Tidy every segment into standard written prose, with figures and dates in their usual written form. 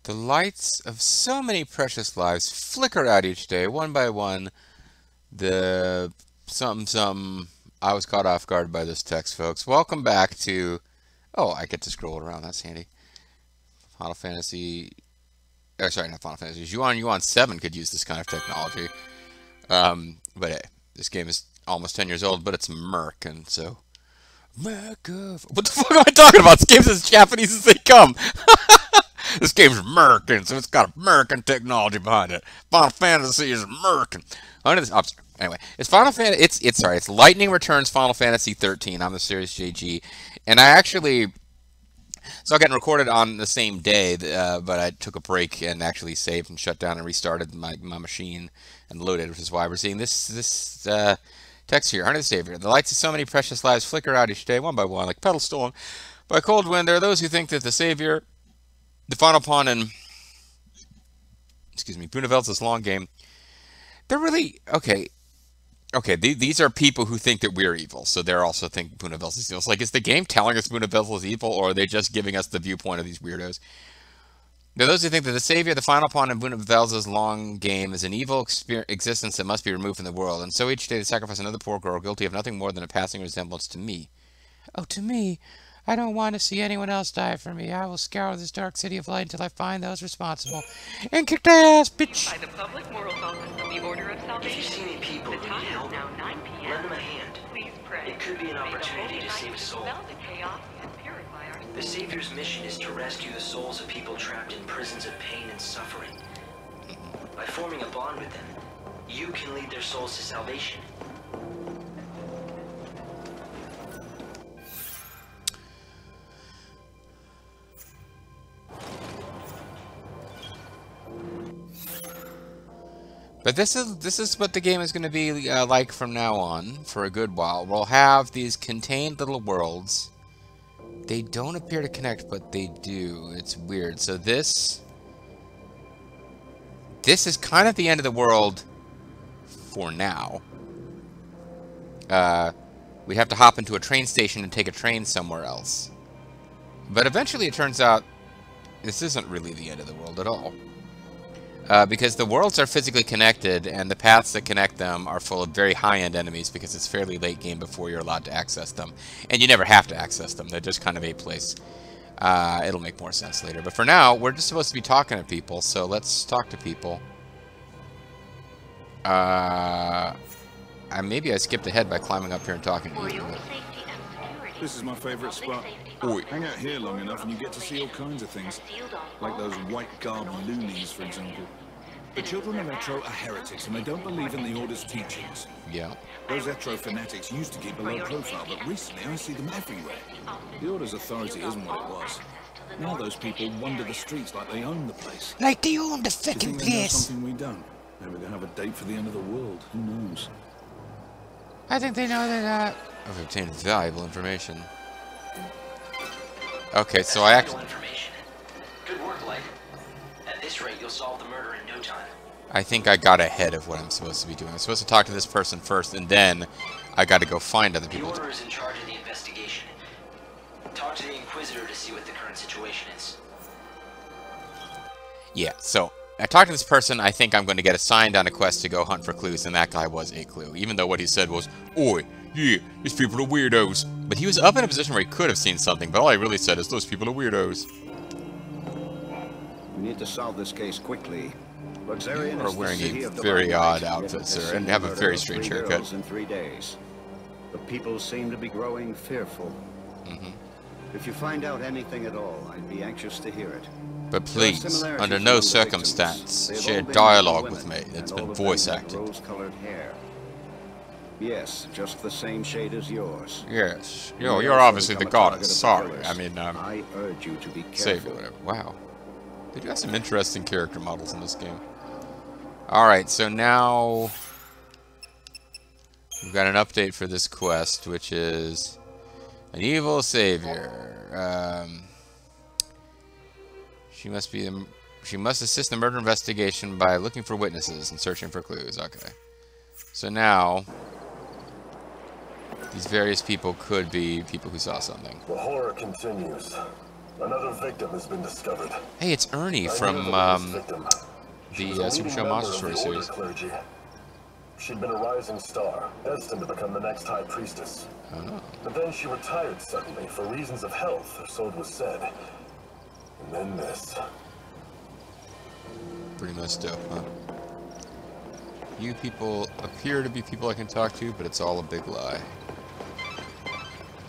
The lights of so many precious lives flicker out each day, one by one. The something. I was caught off guard by this text, folks. Welcome back to. Oh, I get to scroll around. That's handy. Final Fantasy. Oh, sorry, not Final Fantasy. Yuan 7 could use this kind of technology. But hey, this game is almost 10 years old, but it's Merc, and so. Merc of. What the fuck am I talking about? This game's as Japanese as they come. This game's American, so it's got American technology behind it. Final Fantasy is American. Anyway, it's Final Fantasy. It's Lightning Returns Final Fantasy 13. I'm the Serious JG, and it's all getting recorded on the same day. But I took a break and actually saved and shut down and restarted my machine and loaded, which is why we're seeing this text here. Under the Savior, the lights of so many precious lives flicker out each day, one by one, like petals stolen by cold wind. There are those who think that the Savior, the final pawn in, Brunevel's long game, they're really, okay, these are people who think that we're evil, so they're also think Brunevel's is evil. It's like, is the game telling us Brunevel is evil, or are they just giving us the viewpoint of these weirdos? There are those who think that the Savior, the final pawn in Brunevel's long game, is an evil existence that must be removed from the world, and so each day they sacrifice another poor girl guilty of nothing more than a passing resemblance to me. Oh, to me? I don't want to see anyone else die for me. I will scour this dark city of light until I find those responsible. And kick their ass, bitch! By the Public Morals Office of the Order of Salvation. If you see any people The who time need is help, now 9 p.m. lend them a hand. Please pray. It could be an opportunity to save a soul. Dispel the chaos and purify our The Savior's mission is to rescue the souls of people trapped in prisons of pain and suffering. By forming a bond with them, you can lead their souls to salvation. But this is what the game is going to be like from now on for a good while. We'll have these contained little worlds. They don't appear to connect, but they do. It's weird. So this is kind of the end of the world for now. We have to hop into a train station and take a train somewhere else. But eventually it turns out this isn't really the end of the world at all. Because the worlds are physically connected, and the paths that connect them are full of very high-end enemies because it's fairly late game before you're allowed to access them. And you never have to access them. They're just kind of a place. It'll make more sense later. But for now, we're just supposed to be talking to people, so let's talk to people. Maybe I skipped ahead by climbing up here and talking to you. This is my favorite spot. Hang out here long enough and you get to see all kinds of things. Like those white-garbed loonies, for example. The children of Etro are heretics and they don't believe in the Order's teachings. Yeah. Those Etro fanatics used to keep a low profile, but recently I see them everywhere. The Order's authority isn't what it was. Now those people wander the streets like they own the place. Like they own the Do you fucking think they know place. something we don't? Maybe they have a date for the end of the world. Who knows? I think they know that I've obtained valuable information. Okay, so I actually... Information. Good work, Light. At this rate, you'll solve the murder in no time. I think I got ahead of what I'm supposed to be doing. I'm supposed to talk to this person first, and then I got to go find other The people. Order is in charge of the investigation. Talk to the Inquisitor to see what the current situation is. Yeah, so I talked to this person. I think I'm going to get assigned on a quest to go hunt for clues, and that guy was a clue. Even though what he said was, "Oi, yeah, these people are weirdos." But he was up in a position where he could have seen something, but all he really said is, "Those people are weirdos." We need to solve this case quickly. You are wearing a very odd outfit, sir, and have a very strange haircut. In 3 days. The people seem to be growing fearful. If you find out anything at all, I'd be anxious to hear it. But please, under no circumstance, share dialogue with me. It's been voice acted. Rose-colored hair. Yes, just the same shade as yours. Yes. You're obviously the goddess. Sorry. I mean, I urge you to be careful. Savior, whatever. Wow. They do have some interesting character models in this game. Alright, so now we've got an update for this quest, which is an evil savior. She must assist the murder investigation by looking for witnesses and searching for clues. Okay. So now these various people could be people who saw something. The horror continues. Another victim has been discovered. Hey, it's Ernie from the Super Show Monster Story series. Clergy. She'd been a rising star, destined to become the next High Priestess. Oh. But then she retired suddenly for reasons of health, or so it was said. And then this. Pretty messed up, huh? You people appear to be people I can talk to, but it's all a big lie.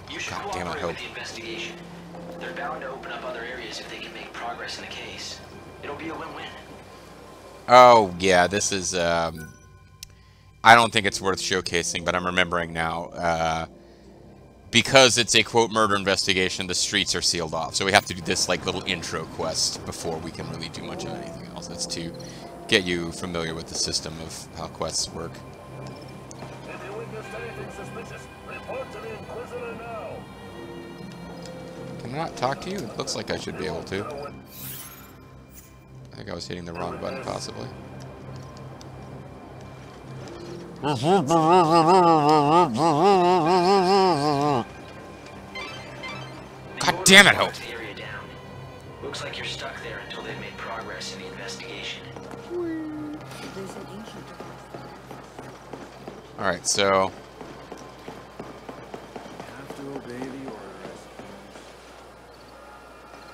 You should God damn it, cooperate Hope. with the investigation. They're bound to open up other areas if they can make progress in the case. It'll be a win-win. Oh, yeah, this is, I don't think it's worth showcasing, but I'm remembering now, because it's a, quote, murder investigation, the streets are sealed off. So we have to do this, like, little intro quest before we can really do much of anything else. That's to get you familiar with the system of how quests work. If you witnessed anything suspicious, report to the Inquisitor now. Can I not talk to you? It looks like I should be able to. I think I was hitting the wrong button, possibly. God damn it, Hope! The area down. Looks like you're stuck there until they've made progress in the investigation. Alright, so... Have to obey the orders.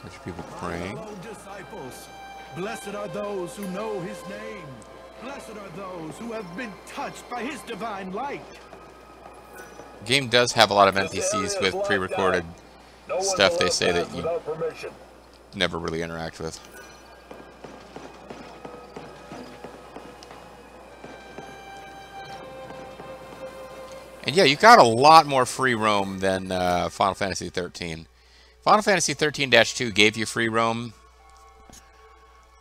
Bunch of people praying. Hello, disciples. Blessed are those who know his name. Blessed are those who have been touched by his divine light. The game does have a lot of NPCs with pre-recorded stuff they say that you never really interact with. And yeah, you got a lot more free roam than Final Fantasy XIII. Final Fantasy XIII-2 gave you free roam.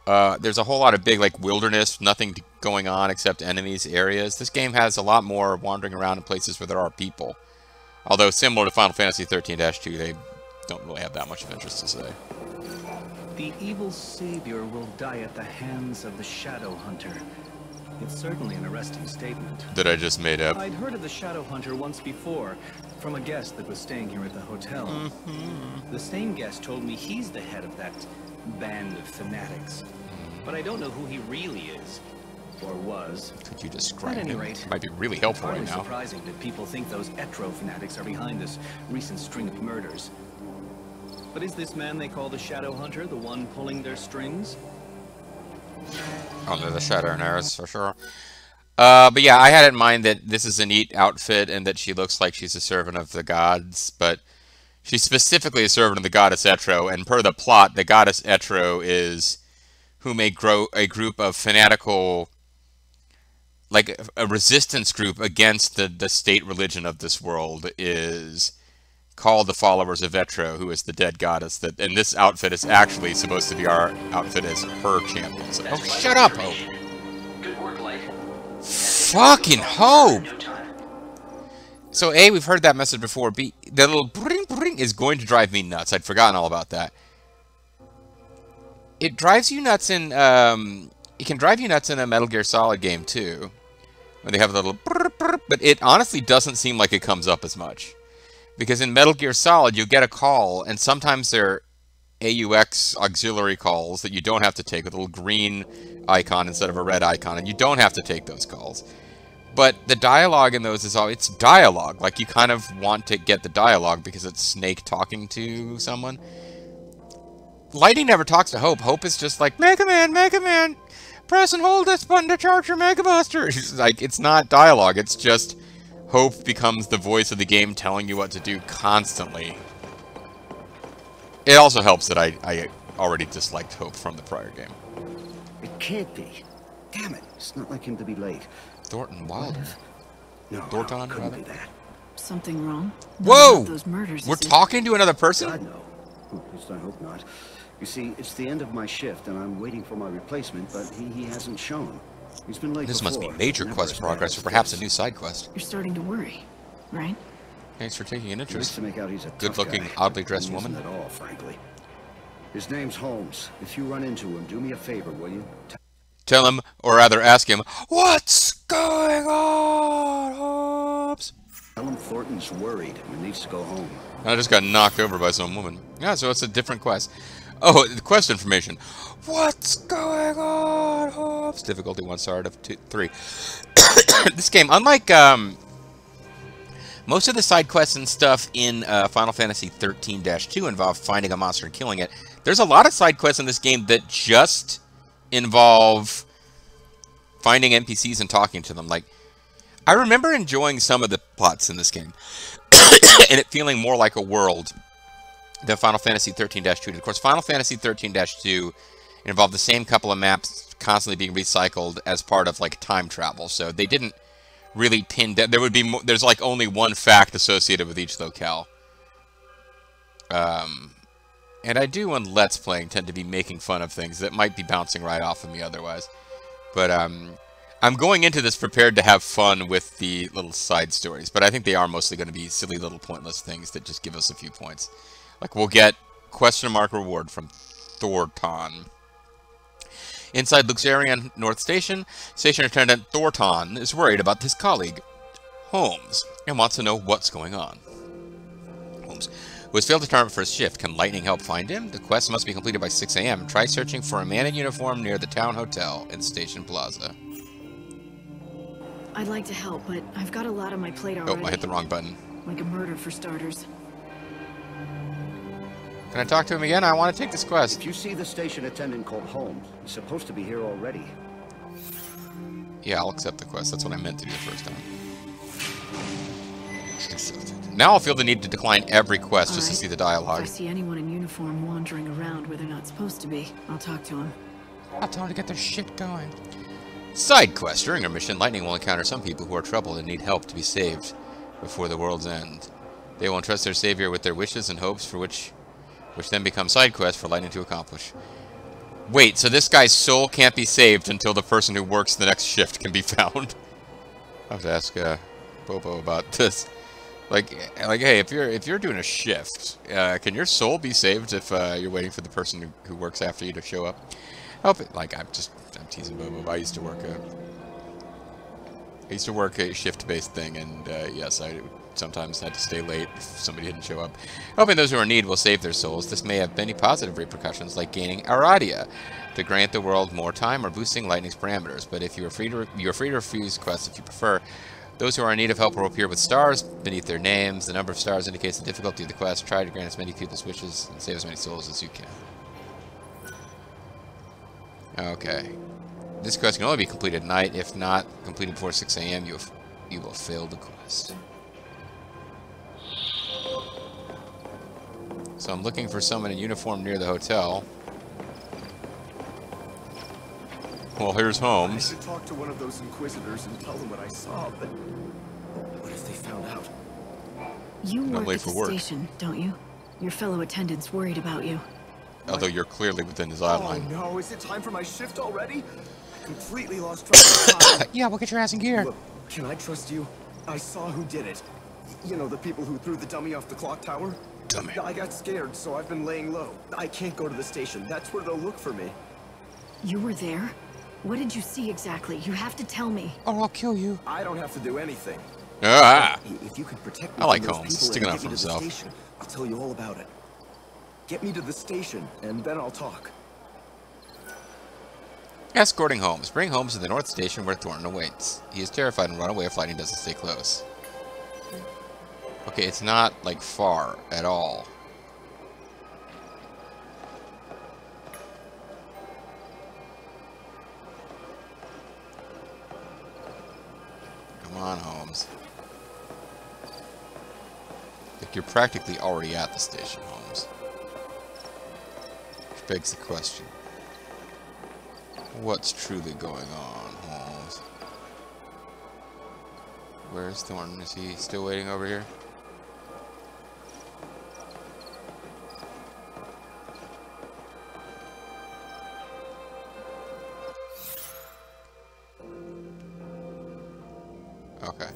There's a whole lot of big, like, wilderness, nothing going on except enemies areas. This game has a lot more wandering around in places where there are people. Although, similar to Final Fantasy XIII-2, they don't really have that much of interest to say. The evil savior will die at the hands of the Shadow Hunter. It's certainly an arresting statement. That I just made up. I'd heard of the Shadow Hunter once before, from a guest that was staying here at the hotel. The same guest told me he's the head of that band of fanatics. But I don't know who he really is, or was. Could you describe At any him? rate, Might be really helpful right hardly now. surprising that people think those Etro fanatics are behind this recent string of murders. But is this man they call the Shadow Hunter the one pulling their strings? Oh, they're the Shadow Hunters, for sure. But yeah, I had in mind that this is a neat outfit and that she looks like she's a servant of the gods, but she's specifically a servant of the goddess Etro, and per the plot, the goddess Etro is who may grow a group of fanatical, like a resistance group against the state religion of this world is called the followers of Etro, who is the dead goddess. And this outfit is actually supposed to be our outfit as her champion. So, oh, shut up, Hope! Good work, Light. Fucking Hope! No time. So A, we've heard that message before. B, the little bring bring is going to drive me nuts. I'd forgotten all about that. It drives you nuts in, it can drive you nuts in a Metal Gear Solid game too, when they have a little but it honestly doesn't seem like it comes up as much. Because in Metal Gear Solid, you get a call, and sometimes they're AUX auxiliary calls that you don't have to take with a little green icon instead of a red icon, and you don't have to take those calls. But the dialogue in those is all, it's dialogue. Like, you kind of want to get the dialogue because it's Snake talking to someone. Lightning never talks to Hope. Hope is just like, Mega Man, press and hold this button to charge your Mega Buster. It's like, it's not dialogue, it's just Hope becomes the voice of the game telling you what to do constantly. It also helps that I already disliked Hope from the prior game. It can't be. Damn it. It's not like him to be late. Thornton Wilder? No, Thornton, couldn't rather? be that. Something wrong? Whoa! Those murders. We're talking to another God, person? no. At least I hope not. You see, it's the end of my shift, and I'm waiting for my replacement, but he hasn't shown. He's been late This must be before, major never quest as progress, bad or as perhaps a this. new side quest. You're starting to worry, right? Thanks for taking an Nice interest. to make out he's a tough Good-looking, guy. oddly dressed He woman. isn't at all, frankly. His name's Holmes. If you run into him, do me a favor, will you? Tell him, or rather ask him, what's going on, Hobbs? Tell him Thornton's worried and needs to go home. I just got knocked over by some woman. Yeah, so it's a different quest. Oh, the quest information. What's going on, Holmes? Difficulty 1 star out of 3. This game, unlike most of the side quests and stuff in Final Fantasy XIII-2 involve finding a monster and killing it. There's a lot of side quests in this game that just involve finding NPCs and talking to them. Like, I remember enjoying some of the plots in this game, and it feeling more like a world than Final Fantasy XIII-2 did. Of course, Final Fantasy XIII-2 involved the same couple of maps constantly being recycled as part of, like, time travel. So they didn't really pin down. There would be there's like only one fact associated with each locale. And I do, when Let's Playing, tend to be making fun of things that might be bouncing right off of me otherwise. But I'm going into this prepared to have fun with the little side stories. But I think they are mostly going to be silly little pointless things that just give us a few points. Like, we'll get question mark reward from Thornton. Inside Luxarian North Station, Station Attendant Thornton is worried about his colleague, Holmes, and wants to know what's going on. Holmes, who has failed to turn up for his shift, can lightning help find him? The quest must be completed by 6 a.m. Try searching for a man in uniform near the town hotel in Station Plaza. I'd like to help, but I've got a lot on my plate already. Oh, I hit the wrong button. Like a murder, for starters. Can I talk to him again? I want to take this quest. If you see the station attendant called Holmes, he's supposed to be here already. Yeah, I'll accept the quest. That's what I meant to do the first time. Now I'll feel the need to decline every quest just to see the dialogue. If I see anyone in uniform wandering around where they're not supposed to be, I'll talk to him. I'll tell them to get their shit going. Side quest. During our mission, Lightning will encounter some people who are troubled and need help to be saved before the world's end. They will entrust their savior with their wishes and hopes, for which then become side quests for Lightning to accomplish. Wait, so this guy's soul can't be saved until the person who works the next shift can be found? I'll have to ask Bobo about this. Like, hey, if you're doing a shift, can your soul be saved if you're waiting for the person who works after you to show up? Help it. Like, I'm teasing Bobo. I used to work a shift-based thing, and yes, I sometimes had to stay late if somebody didn't show up. Helping those who are in need will save their souls. This may have many positive repercussions, like gaining Aradia to grant the world more time or boosting Lightning's parameters. But if you are free to refuse quests if you prefer. Those who are in need of help will appear with stars beneath their names. The number of stars indicates the difficulty of the quest. Try to grant as many people's wishes and save as many souls as you can. Okay. This quest can only be completed at night. If not completed before 6 a.m., you will fail the quest. So I'm looking for someone in uniform near the hotel. Well, here's Holmes. I should talk to one of those inquisitors and tell them what I saw, but what if they found out? You I'm work late at for the work. station, don't you? Your fellow attendant's worried about you. Although you're clearly within his outline. Oh no, is it time for my shift already? I completely lost track of time. Yeah, we'll get your ass in gear. Look, can I trust you? I saw who did it. You know, the people who threw the dummy off the clock tower? Dummy. I got scared, so I've been laying low. I can't go to the station. That's where they'll look for me. You were there? What did you see exactly? You have to tell me. Or I'll kill you. I don't have to do anything. Ah! If you could protect me I like from those Holmes, people sticking and up get for me to the himself. station, I'll tell you all about it. Get me to the station, and then I'll talk. Escorting Holmes. Bring Holmes to the North Station where Thornton awaits. He is terrified and run away if Lightning doesn't stay close. Okay, it's not, like, far at all. Come on, Holmes. Like, you're practically already at the station, Holmes. Which begs the question. What's truly going on, Holmes? Where's Thornton? Is he still waiting over here? Okay.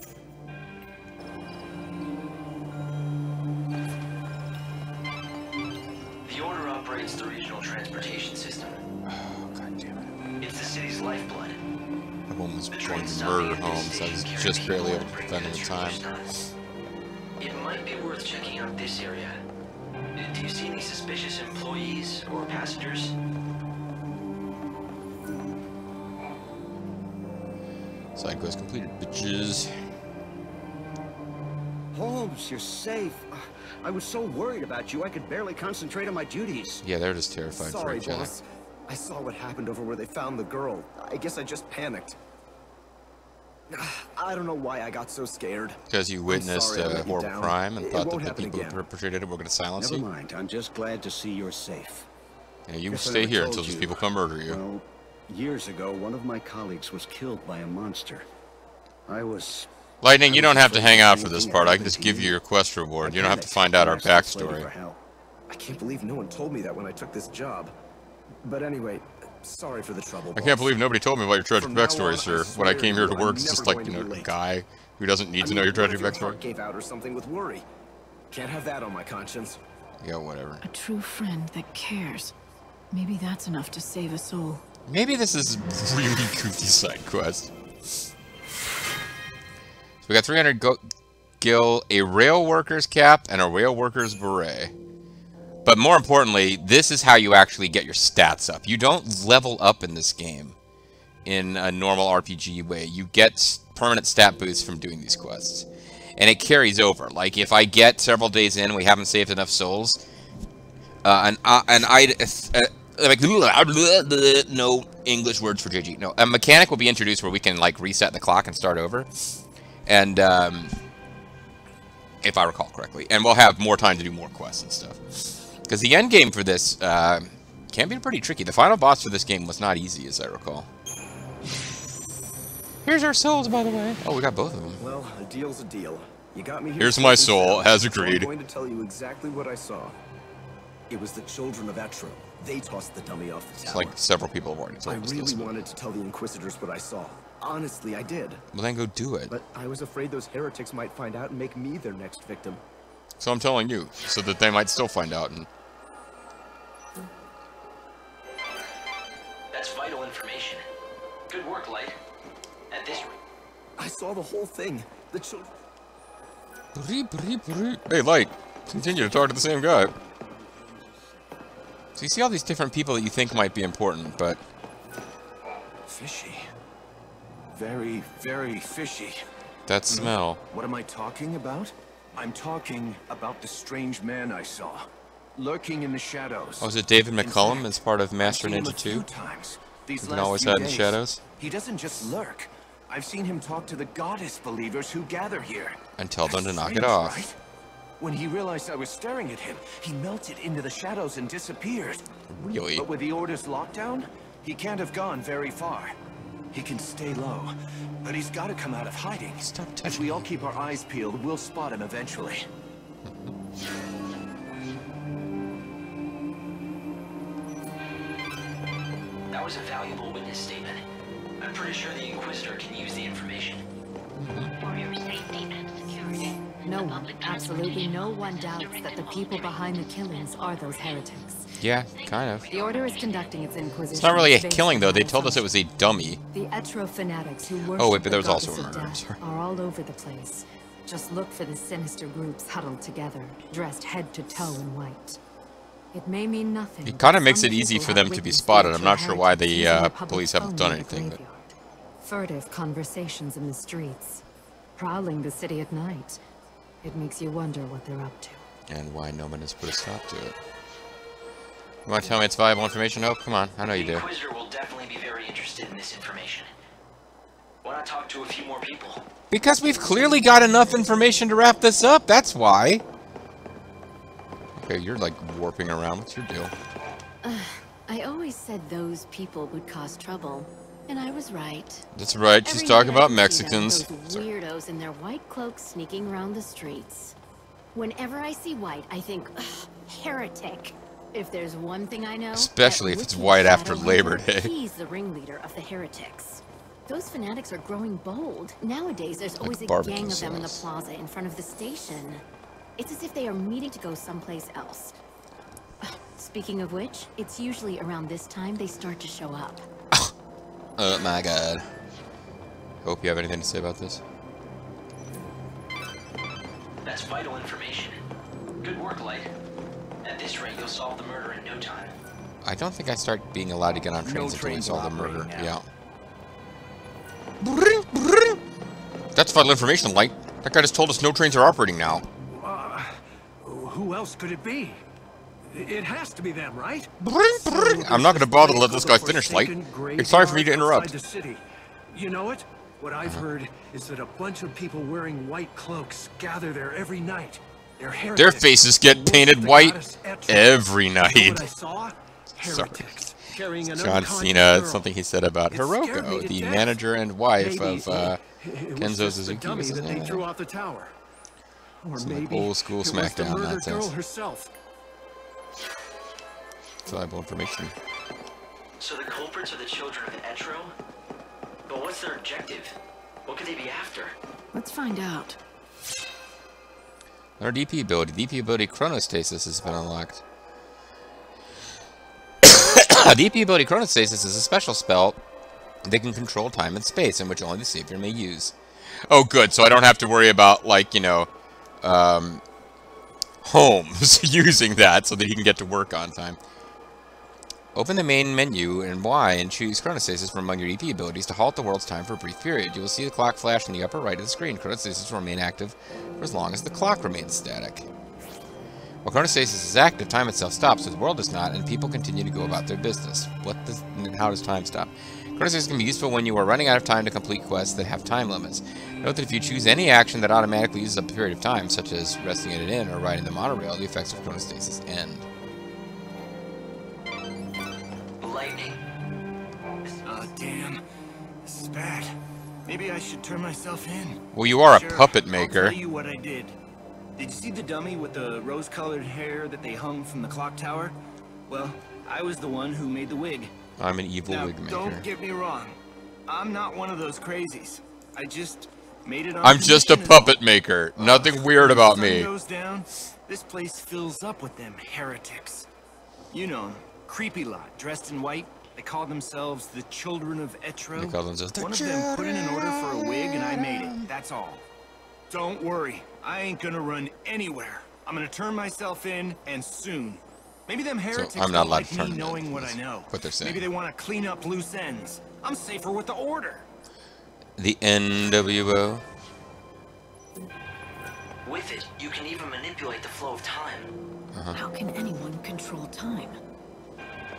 The Order operates the regional transportation system. Oh, God damn it. It's the city's lifeblood. That woman was The going trains to stop murder at this Holmes. I station was carry just people barely able and to bring defend him in visitors time. each time. worth checking out this area. Do you see any suspicious employees or passengers? Side quest completed, bitches. Holmes, you're safe. I was so worried about you, I could barely concentrate on my duties. Yeah, they're just terrified for Sorry, each other. boss. I saw what happened over where they found the girl. I guess I just panicked. I don't know why I got so scared. Because you witnessed sorry I a let you horrible down. crime and It thought won't that the happen people who again. perpetrated it were going to silence Never you. mind, I'm just glad to see you're safe. Yeah, you Guess I stay never here told until these you. people come murder you. Well, years ago, one of my colleagues was killed by a monster. Lightning, you don't have to hang out for this anything part. I happened can just to give you you. your quest reward. I You don't have to panicked find out and our asked this lady backstory. for help. I can't believe no one told me that when I took this job. But anyway, sorry for the trouble, I can't believe nobody told me about your tragic From now backstory, on, sir. I When I swear came here to I'm work, it's never just like, going you to know, be a late. guy who doesn't need to know mean, your what if tragic your backstory. heart gave out or something with worry? Can't have that on my conscience. Yeah, whatever. A true friend that cares. Maybe that's enough to save a soul. Maybe this is a really goofy side quest. So we got 300 gil, a rail worker's cap, and a rail worker's beret. But more importantly, this is how you actually get your stats up. You don't level up in this game in a normal RPG way. You get permanent stat boosts from doing these quests. And it carries over. Like, if I get several days in, we haven't saved enough souls, no English words for JG. No, a mechanic will be introduced where we can, like, reset the clock and start over. And, if I recall correctly. And we'll have more time to do more quests and stuff. Because the end game for this can be pretty tricky. The final boss for this game was not easy, as I recall. Here's our souls, by the way. Oh, we got both of them. Well, a deal's a deal. You got me here. Here's safe my and soul, sound, as so agreed. I'm going to tell you exactly what I saw. It was the children of Etro. They tossed the dummy off the tower. It's like several people have already I told us really this. wanted to tell the Inquisitors what I saw. Honestly, I did. Well, then go do it. But I was afraid those heretics might find out and make me their next victim. So I'm telling you, so that they might still find out. And That's vital information. Good work, Light. At this rate. I saw the whole thing. The children... Hey, Light, continue to talk to the same guy. So you see all these different people that you think might be important, but... Fishy. Very, very fishy. That smell. What am I talking about? I'm talking about the strange man I saw, lurking in the shadows. Oh, is it David In McCullum fact, as part of Master I've seen him Ninja a few 2? times. These You can last always few hide in the days. shadows. He doesn't just lurk. I've seen him talk to the goddess believers who gather here. And tell them to That's knock it strange, off. right? When he realized I was staring at him, he melted into the shadows and disappeared. Really? But with the Order's lockdown, he can't have gone very far. He can stay low, but he's got to come out of hiding. Stop If touching we all me. keep our eyes peeled, we'll spot him eventually. That was a valuable witness statement. I'm pretty sure the Inquisitor can use the information. For your safety and security. No the one, public absolutely no transportation one is doubts directed that the all people trains behind the to killings are those heretics. Yeah, kind of. The Order is conducting its inquisition. It's not really a based killing, though. They on told us it was a dummy. The Etro fanatics who worship Oh, wait, but there was the also a goddess of murder, I'm death sorry. are all over the place. Just look for the sinister groups huddled together, dressed head to toe in white. It may mean nothing. It kind of but makes some it easy people for have them to be witnessed spotted. the I'm not sure why the heretics using public police haven't phone done in the anything, but... graveyard. Furtive conversations in the streets. Prowling the city at night. It makes you wonder what they're up to. And why no one has put a stop to it. You want to tell me it's valuable information, Hope? Come on, I know you The do. Inquisitor will definitely be very interested in this information. Why not talk to a few more people? Because we've clearly got enough information to wrap this up, that's why. Okay, you're like warping around. What's your deal? I always said those people would cause trouble. And I was right. That's right, she's Every talking night I about can see Mexicans. those weirdos in their white cloaks sneaking around the streets. Whenever I see white, I think, ugh, heretic. If there's one thing I know, Especially that if it's wicked white after Shadow Labor Hunter, Day. He's the ringleader of the heretics. Those fanatics are growing bold. Nowadays, there's always a barbecue gang of them in the sauce. plaza in front of the station. It's as if they are meeting to go someplace else. Speaking of which, it's usually around this time they start to show up. Oh my god. Hope you have anything to say about this? That's vital information. Good work, Light. At this rate, you'll solve the murder in no time. I don't think I start being allowed to get on trains until we solve the murder. Yeah. That's vital information, Light. That guy just told us no trains are operating now. Who else could it be? It has to be them, right? I'm not going to bother to let this guy finish, Light. It's sorry for me to interrupt. The city. You know it? What I've heard is that a bunch of people wearing white cloaks gather there every night. Their faces get painted white every night. Sorry. John Cena, something he said about Hiroko, the manager and wife of Kenzo Suzuki. Was his name? Some like old school SmackDown nonsense. Valuable information. So the culprits are the children of Etro? But what's their objective? What could they be after? Let's find out. Our DP ability Chronostasis has been unlocked. DP ability Chronostasis is a special spell that can control time and space, in which only the Savior may use. Oh, good, so I don't have to worry about, like, you know, Holmes using that so that he can get to work on time. Open the main menu in Y and choose Chronostasis from among your DP abilities to halt the world's time for a brief period. You will see the clock flash in the upper right of the screen. Chronostasis will remain active for as long as the clock remains static. While Chronostasis is active, time itself stops, so the world does not, and people continue to go about their business. How does time stop? Chronostasis can be useful when you are running out of time to complete quests that have time limits. Note that if you choose any action that automatically uses up a period of time, such as resting at an inn or riding the monorail, the effects of Chronostasis end. Lightning. Damn. This is bad. Maybe I should turn myself in. Well, you are a puppet maker. I'll tell you what I did. Did you see the dummy with the rose-colored hair that they hung from the clock tower? Well, I was the one who made the wig. I'm an evil wig maker. Don't get me wrong. I'm not one of those crazies. I just made it on I'm just a puppet maker. Nothing weird about me. Goes down, this place fills up with them heretics. You know, creepy lot, dressed in white. They call themselves the Children of Etro. They call themselves One of them put in an order for a wig, and I made it. That's all. Don't worry. I ain't gonna run anywhere. I'm gonna turn myself in, and soon. Maybe them heretics I'm not don't allowed like to turn me it knowing in, what I know. what they're saying. Maybe they want to clean up loose ends. I'm safer with the order. The NWO. With it, you can even manipulate the flow of time. How can anyone control time?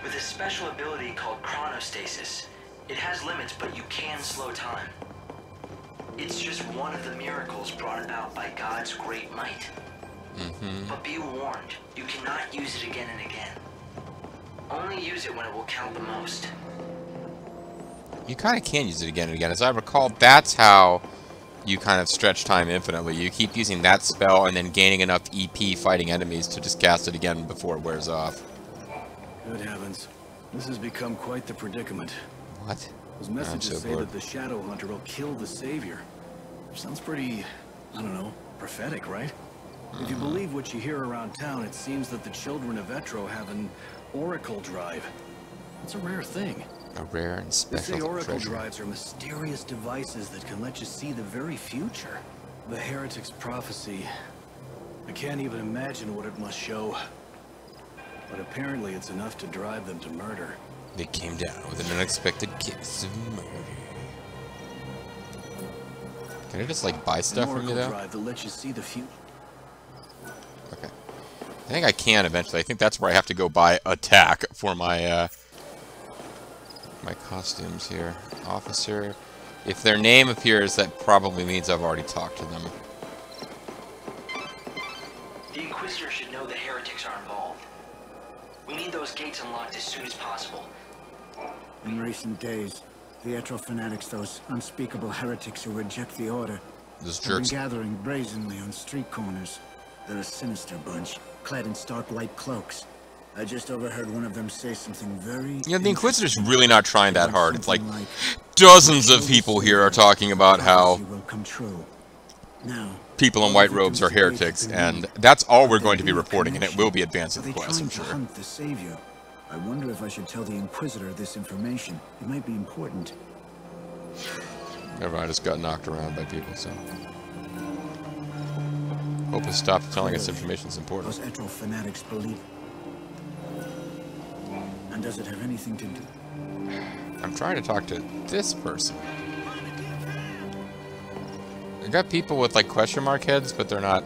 With a special ability called Chronostasis. It has limits, but you can slow time. It's just one of the miracles brought about by God's great might. But be warned, you cannot use it again and again. Only use it when it will count the most. You kind of can use it again and again. As I recall, that's how you kind of stretch time infinitely. You keep using that spell and then gaining enough EP fighting enemies to just cast it again before it wears off. Good heavens. This has become quite the predicament. What? Those messages say that the Shadow Hunter will kill the Savior. Sounds pretty, I don't know, prophetic, right? If you believe what you hear around town, it seems that the Children of Etro have an Oracle Drive. It's a rare thing. A rare and They special say Oracle treasure. Drives are mysterious devices that can let you see the very future. The Heretic's prophecy. I can't even imagine what it must show. But apparently it's enough to drive them to murder. They came down with an unexpected kiss of murder. Can I just like buy stuff from you though? Drive that lets you see the future. Okay. I think I can eventually. I think that's where I have to go buy attack for my my costumes here. Officer. If their name appears, that probably means I've already talked to them. The Inquisitor should know the heretics are involved. We need those gates unlocked as soon as possible. In recent days, the Etro fanatics, those unspeakable heretics who reject the order, Those have been jerks. gathering brazenly on street corners. They're a sinister bunch, clad in stark white cloaks. I just overheard one of them say something very... You know, the Inquisitor's really not trying that hard. It's like dozens of people here are talking about how people in white robes are heretics, and that's all we're going to be reporting, and it will be advancing the quest, I'm sure. Hunt the Savior. I wonder if I should tell the Inquisitor this information. It might be important. Never mind, I just got knocked around by people, so... Hope has stopped telling us information's important. Those Etro fanatics believe. And does it have anything to do? I'm trying to talk to this person. I got people with like question mark heads, but they're not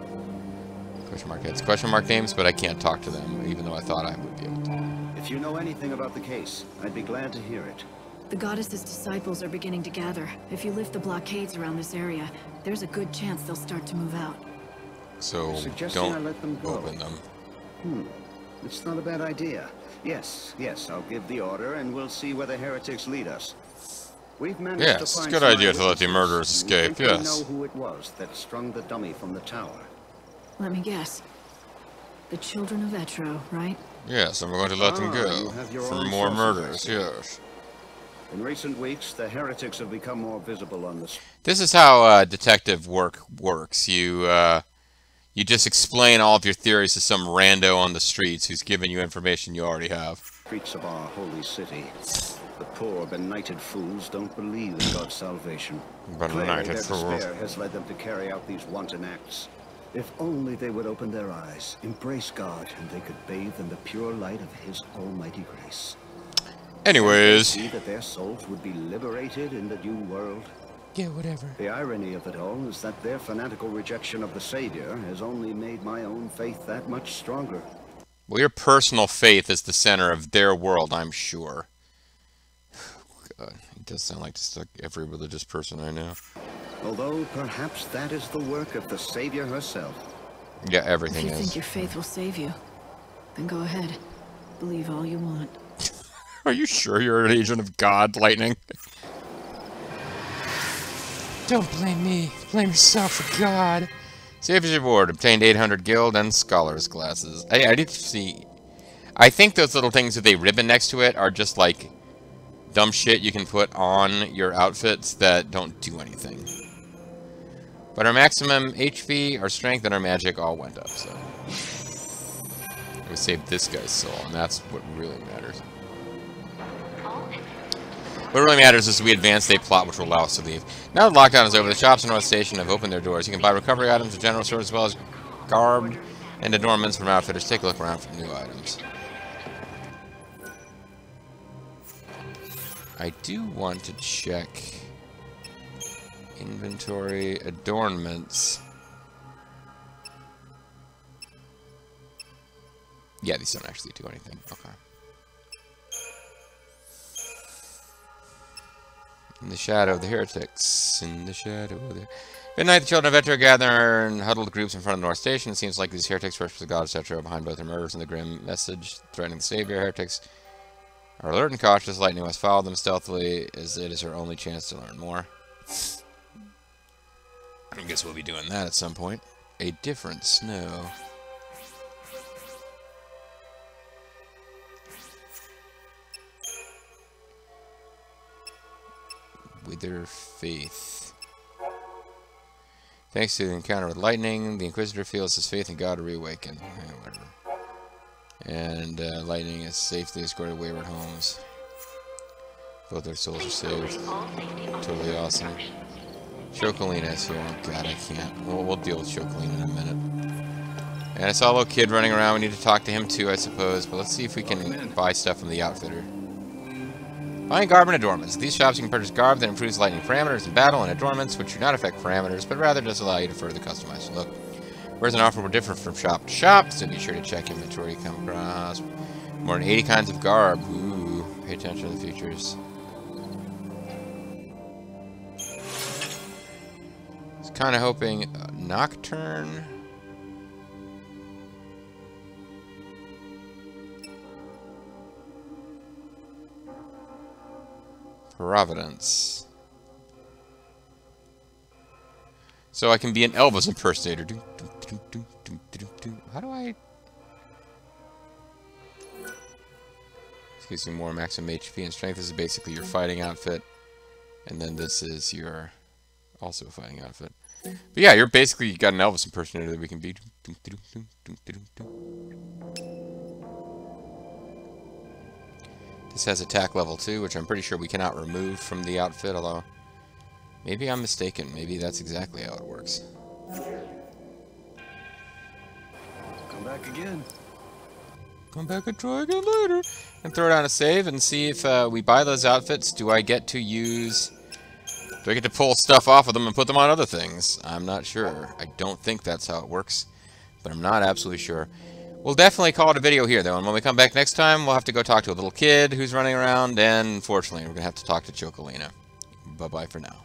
question mark heads. Question mark names, but I can't talk to them, even though I thought I would be able to. If you know anything about the case, I'd be glad to hear it. The goddess's disciples are beginning to gather. If you lift the blockades around this area, there's a good chance they'll start to move out. So Suggesting I let them go. open them. It's not a bad idea. Yes, I'll give the order, and we'll see where the heretics lead us. We've managed to Yes, find good some idea to let the eyewitnesses. murderers escape, We think we yes. know who it was that strung the dummy from the tower. Let me guess. The children of Etro, right? Yes, and we're going to let them you go have your for own more sources, I murders, see. yes. In recent weeks, the heretics have become more visible on the... This is how detective work works. You just explain all of your theories to some rando on the streets who's giving you information you already have. streets of our holy city. The poor, benighted fools don't believe in God's salvation. Clearly, Benighted their fools. despair has led them to carry out these wanton acts. If only they would open their eyes, embrace God, and they could bathe in the pure light of His almighty grace. Anyways. See that their souls would be liberated in the new world. Yeah, whatever. The irony of it all is that their fanatical rejection of the Savior has only made my own faith that much stronger. Well, your personal faith is the center of their world, I'm sure. God, he does sound like just like every religious person I know. Although perhaps that is the work of the Savior herself. Yeah, everything If you is. think your faith will save you, then go ahead. Believe all you want. Are you sure you're an agent of God, Lightning? Don't blame me. Blame yourself for God. Savior's reward. Obtained 800 guild and scholar's glasses. I did see... I think those little things with a ribbon next to it are just like dumb shit you can put on your outfits that don't do anything. But our maximum HP, our strength, and our magic all went up, so... We saved this guy's soul, and that's what really matters. What really matters is we advance a plot which will allow us to leave. Now that lockdown is over, the shops in North Station have opened their doors. You can buy recovery items at general stores as well as garb and adornments from outfitters. Take a look around for new items. I do want to check inventory adornments. Yeah, these don't actually do anything. Okay. In the shadow of the heretics. In the shadow of the... Good night, the children of Etro gather in huddled groups in front of North Station. It seems like these heretics worship the goddess Etro behind both their murders and the grim message threatening the Savior. Heretics are alert and cautious. Lightning must follow them stealthily, as it is her only chance to learn more. I guess we'll be doing that at some point. A different snow. Wither faith. Thanks to the encounter with lightning, the Inquisitor feels his faith in God to reawaken. Whatever. And lightning is safely escorted wayward homes. Both their souls are saved. Totally awesome. Chocolina's here. Oh god, I can't. We'll deal with Chocolina in a minute. And I saw a little kid running around. We need to talk to him too, I suppose. But let's see if we can buy stuff from the outfitter. Buying garb and adornments. These shops you can purchase garb that improves lightning parameters in battle and adornments which do not affect parameters, but rather just allow you to further customize your look. Whereas an offer will differ from shop to shop, so be sure to check inventory to come across. More than 80 kinds of garb. Ooh, pay attention to the features. I was kind of hoping Nocturne. Providence. So I can be an Elvis impersonator. How do I... This gives you more maximum HP and strength. This is basically your fighting outfit. And then this is your... also fighting outfit. But yeah, you're basically... You got an Elvis impersonator that we can be... This has attack level 2, which I'm pretty sure we cannot remove from the outfit, although maybe I'm mistaken. Maybe that's exactly how it works. back again. Come back and try again later. And throw down a save and see if we buy those outfits. Do I get to use... Do I get to pull stuff off of them and put them on other things? I'm not sure. I don't think that's how it works. But I'm not absolutely sure. We'll definitely call it a video here, though. And when we come back next time, we'll have to go talk to a little kid who's running around. And, unfortunately, we're going to have to talk to Chocolina. Bye-bye for now.